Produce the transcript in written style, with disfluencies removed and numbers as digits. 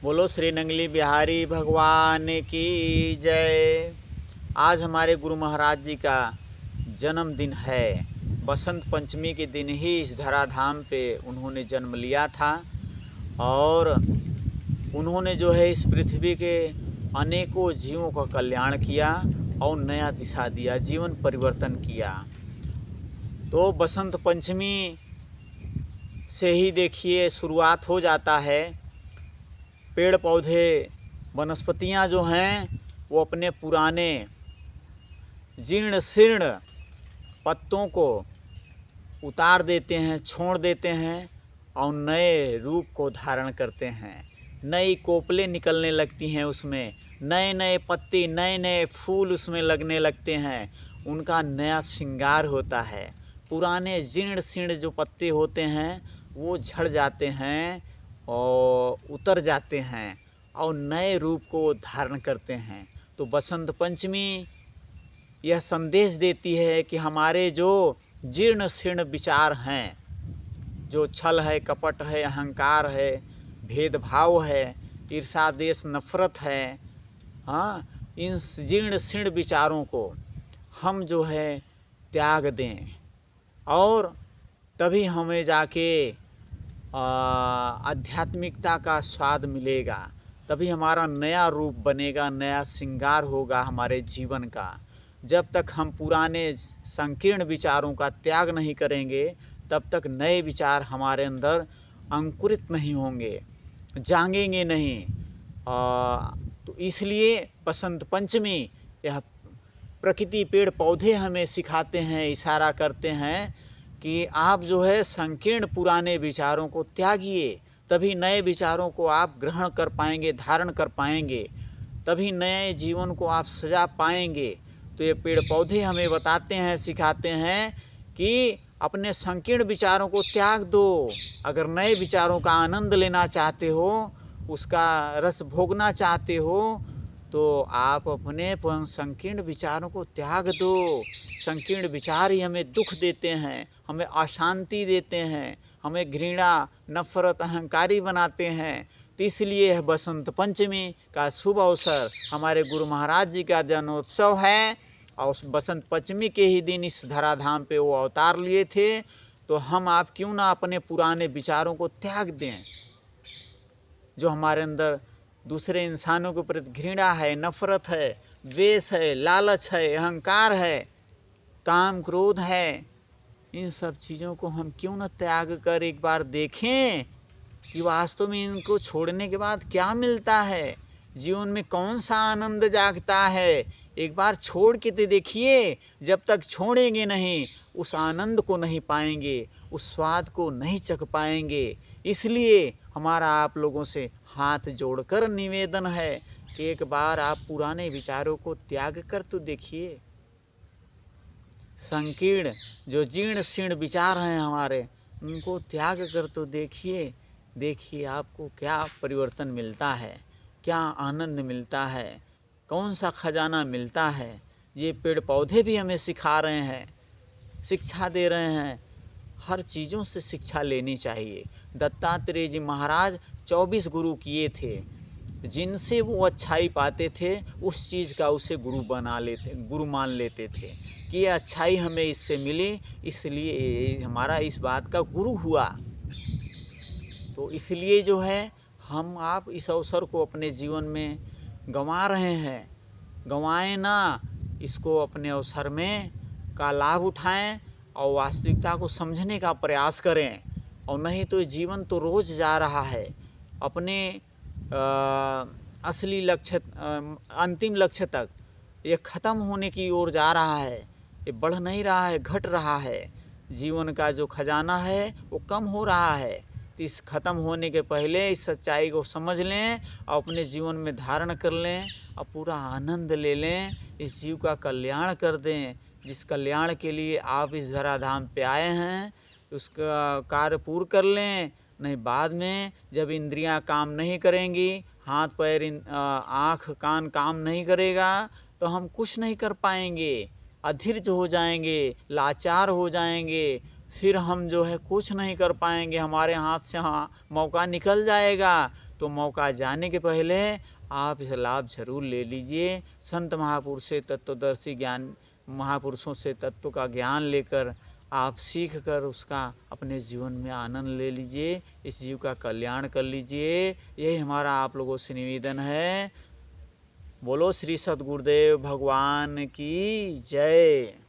बोलो श्री नंगली बिहारी भगवान की जय। आज हमारे गुरु महाराज जी का जन्मदिन है। बसंत पंचमी के दिन ही इस धराधाम पे उन्होंने जन्म लिया था और उन्होंने जो है इस पृथ्वी के अनेकों जीवों का कल्याण किया और नया दिशा दिया, जीवन परिवर्तन किया। तो बसंत पंचमी से ही देखिए शुरुआत हो जाता है। पेड़ पौधे वनस्पतियाँ जो हैं वो अपने पुराने जीर्ण शीर्ण पत्तों को उतार देते हैं, छोड़ देते हैं और नए रूप को धारण करते हैं। नई कोपलें निकलने लगती हैं, उसमें नए नए पत्ते, नए नए फूल उसमें लगने लगते हैं। उनका नया श्रृंगार होता है। पुराने जीर्ण शीर्ण जो पत्ते होते हैं वो झड़ जाते हैं और उतर जाते हैं और नए रूप को धारण करते हैं। तो बसंत पंचमी यह संदेश देती है कि हमारे जो जीर्ण शीर्ण विचार हैं, जो छल है, कपट है, अहंकार है, भेदभाव है, ईर्ष्या द्वेष नफरत है, हाँ, इन जीर्ण शीर्ण विचारों को हम जो है त्याग दें और तभी हमें जाके आध्यात्मिकता का स्वाद मिलेगा। तभी हमारा नया रूप बनेगा, नया श्रृंगार होगा हमारे जीवन का। जब तक हम पुराने संकीर्ण विचारों का त्याग नहीं करेंगे तब तक नए विचार हमारे अंदर अंकुरित नहीं होंगे, जागेंगे नहीं। तो इसलिए बसंत पंचमी यह प्रकृति, पेड़ पौधे हमें सिखाते हैं, इशारा करते हैं कि आप जो है संकीर्ण पुराने विचारों को त्यागिए, तभी नए विचारों को आप ग्रहण कर पाएंगे, धारण कर पाएंगे, तभी नए जीवन को आप सजा पाएंगे। तो ये पेड़ पौधे हमें बताते हैं, सिखाते हैं कि अपने संकीर्ण विचारों को त्याग दो। अगर नए विचारों का आनंद लेना चाहते हो, उसका रस भोगना चाहते हो, तो आप अपने संकीर्ण विचारों को त्याग दो। संकीर्ण विचार ही हमें दुख देते हैं, हमें अशांति देते हैं, हमें घृणा, नफरत, अहंकारी बनाते हैं। तो इसलिए यह बसंत पंचमी का शुभ अवसर हमारे गुरु महाराज जी का जन्मोत्सव है और उस बसंत पंचमी के ही दिन इस धराधाम पे वो अवतार लिए थे। तो हम आप क्यों ना अपने पुराने विचारों को त्याग दें। जो हमारे अंदर दूसरे इंसानों के प्रति घृणा है, नफरत है, द्वेष है, लालच है, अहंकार है, काम क्रोध है, इन सब चीज़ों को हम क्यों न त्याग कर एक बार देखें कि वास्तव में इनको छोड़ने के बाद क्या मिलता है, जीवन में कौन सा आनंद जागता है। एक बार छोड़ के तो देखिए। जब तक छोड़ेंगे नहीं उस आनंद को नहीं पाएंगे, उस स्वाद को नहीं चख पाएंगे। इसलिए हमारा आप लोगों से हाथ जोड़कर निवेदन है कि एक बार आप पुराने विचारों को त्याग कर तो देखिए। संकीर्ण जो जीर्ण शीर्ण विचार हैं हमारे, उनको त्याग कर तो देखिए। देखिए आपको क्या परिवर्तन मिलता है, क्या आनंद मिलता है, कौन सा खजाना मिलता है। ये पेड़ पौधे भी हमें सिखा रहे हैं, शिक्षा दे रहे हैं। हर चीज़ों से शिक्षा लेनी चाहिए। दत्तात्रेय जी महाराज 24 गुरु किए थे, जिनसे वो अच्छाई पाते थे उस चीज़ का उसे गुरु बना लेते, गुरु मान लेते थे कि ये अच्छाई हमें इससे मिली, इसलिए हमारा इस बात का गुरु हुआ। तो इसलिए जो है हम आप इस अवसर को अपने जीवन में गंवा रहे हैं। गंवाएं ना, इसको अपने अवसर में का लाभ उठाएं और वास्तविकता को समझने का प्रयास करें। और नहीं तो जीवन तो रोज़ जा रहा है अपने असली लक्ष्य, अंतिम लक्ष्य तक। ये ख़त्म होने की ओर जा रहा है, ये बढ़ नहीं रहा है, घट रहा है। जीवन का जो खजाना है वो कम हो रहा है। तो इस ख़त्म होने के पहले इस सच्चाई को समझ लें और अपने जीवन में धारण कर लें और पूरा आनंद ले लें, इस जीव का कल्याण कर दें। जिस कल्याण के लिए आप इस धराधाम पे आए हैं उसका कार्य पूर्ण कर लें। नहीं बाद में जब इंद्रियां काम नहीं करेंगी, हाथ पैर आँख कान काम नहीं करेगा, तो हम कुछ नहीं कर पाएंगे। अधीर्ज हो जाएंगे, लाचार हो जाएंगे, फिर हम जो है कुछ नहीं कर पाएंगे। हमारे हाथ से हाँ मौका निकल जाएगा। तो मौका जाने के पहले आप इस लाभ जरूर ले लीजिए। संत महापुरुष से तत्वदर्शी ज्ञान महापुरुषों से तत्व का ज्ञान लेकर आप सीख कर उसका अपने जीवन में आनंद ले लीजिए, इस जीव का कल्याण कर लीजिए। यही हमारा आप लोगों से निवेदन है। बोलो श्री सद्गुरुदेव भगवान की जय।